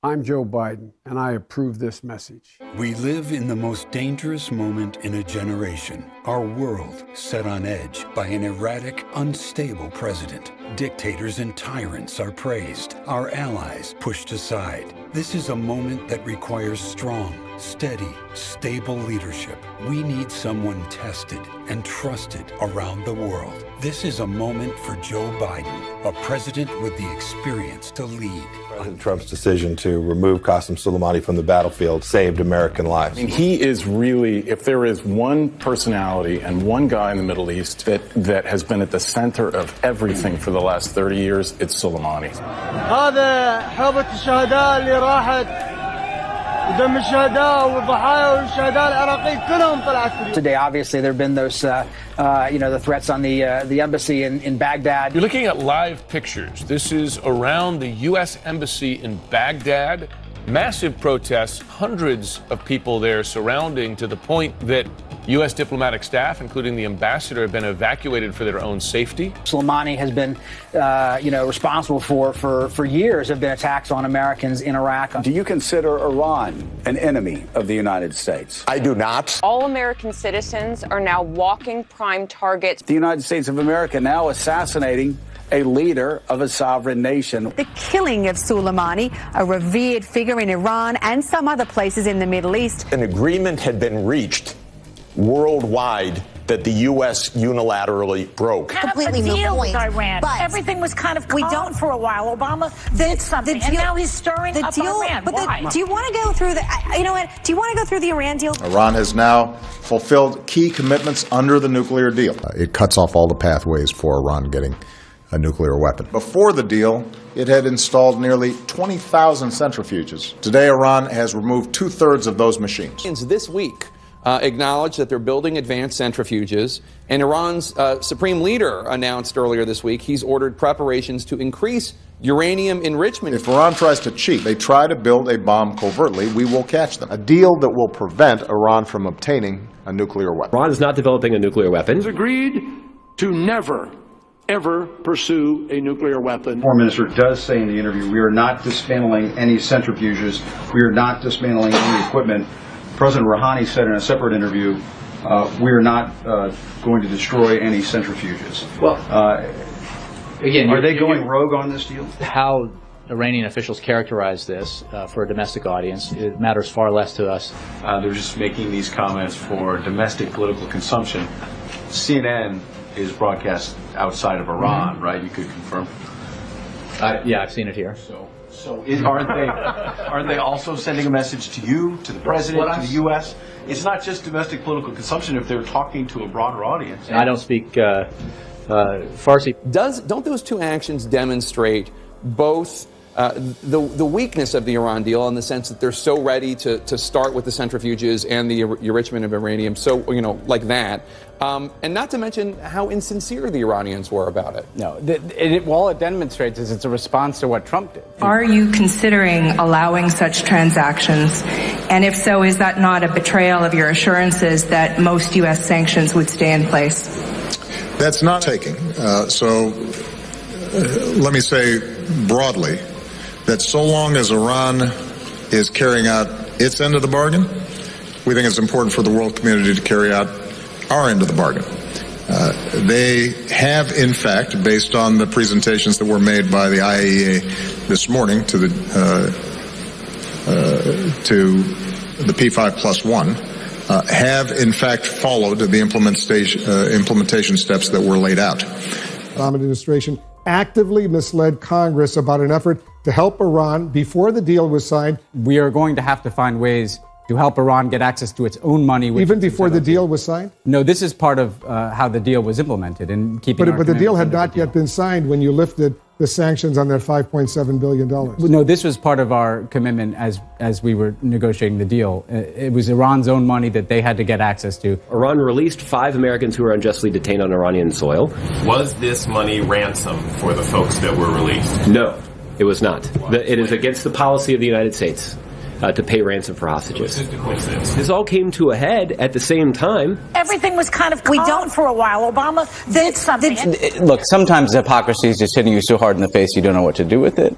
I'm Joe Biden, and I approve this message. We live in the most dangerous moment in a generation. Our world set on edge by an erratic, unstable president. Dictators and tyrants are praised, our allies pushed aside. This is a moment that requires strong, steady, stable leadership. We need someone tested and trusted around the world. This is a moment for Joe Biden, a president with the experience to lead. President Trump's decision to remove Qassem Soleimani from the battlefield saved American lives. I mean, he is really, if there is one personality and one guy in the Middle East that has been at the center of everything for the last 30 years, it's Soleimani. هذا حوبة الشهداء اللي راحت ودم الشهداء والضحايا والشهداء العراقيين كلهم طلعت في اليوم. Today, obviously, there have been those, the threats on the embassy in Baghdad. You're looking at live pictures. This is around the U.S. Embassy in Baghdad. Massive protests, hundreds of people there surrounding to the point that U.S. diplomatic staff, including the ambassador, have been evacuated for their own safety. Soleimani has been, responsible for years have been attacks on Americans in Iraq. Do you consider Iran an enemy of the United States? I do not. All American citizens are now walking prime targets. The United States of America now assassinating a leader of a sovereign nation. The killing of Soleimani, a revered figure in Iran and some other places in the Middle East. An agreement had been reached worldwide that the U.S. unilaterally broke. Completely no point. With Iran. But everything was kind of calm for a while. Obama did something, and now he's stirring up Iran. Why? Do you want to go through the? You know what? Do you want to go through the Iran deal? Iran has now fulfilled key commitments under the nuclear deal. It cuts off all the pathways for Iran getting a nuclear weapon. Before the deal, it had installed nearly 20,000 centrifuges. Today, Iran has removed 2/3 of those machines. This week acknowledged that they're building advanced centrifuges, and Iran's supreme leader announced earlier this week he's ordered preparations to increase uranium enrichment. If Iran tries to cheat, they try to build a bomb covertly, we will catch them. A deal that will prevent Iran from obtaining a nuclear weapon. Iran is not developing a nuclear weapon. It's agreed to never ever pursue a nuclear weapon. The Foreign Minister does say in the interview, we are not dismantling any centrifuges. We are not dismantling any equipment. President Rouhani said in a separate interview, we are not going to destroy any centrifuges. Well, again, are they going rogue on this deal? How Iranian officials characterize this for a domestic audience, it matters far less to us. They're just making these comments for domestic political consumption. CNN is broadcast outside of Iran, right? You could confirm. Yeah, I've seen it here. So aren't they also sending a message to you, to the president, to the U.S.? It's not just domestic political consumption if they're talking to a broader audience. I don't speak Farsi. Don't those two actions demonstrate both the weakness of the Iran deal in the sense that they're so ready to start with the centrifuges and the enrichment of uranium, so, like that, and not to mention how insincere the Iranians were about it. No, all it demonstrates is it's a response to what Trump did. Are you considering allowing such transactions? And if so, is that not a betrayal of your assurances that most U.S. sanctions would stay in place? That's not taking. Let me say broadly that so long as Iran is carrying out its end of the bargain, we think it's important for the world community to carry out our end of the bargain. They have, in fact, based on the presentations that were made by the IAEA this morning to the P5+1, have in fact followed the implementation steps that were laid out. The Obama administration actively misled Congress about an effort to help Iran before the deal was signed. We are going to have to find ways to help Iran get access to its own money. Even before the deal was signed? No, this is part of how the deal was implemented and keeping. But the deal had not yet been signed when you lifted the sanctions on that $5.7 billion. No, this was part of our commitment as we were negotiating the deal. It was Iran's own money that they had to get access to. Iran released 5 Americans who were unjustly detained on Iranian soil. Was this money ransom for the folks that were released? No, it was not. It is against the policy of the United States to pay ransom for hostages. This all came to a head at the same time. Everything was kind of calm for a while. Obama did something. Look, sometimes hypocrisy is just hitting you so hard in the face you don't know what to do with it.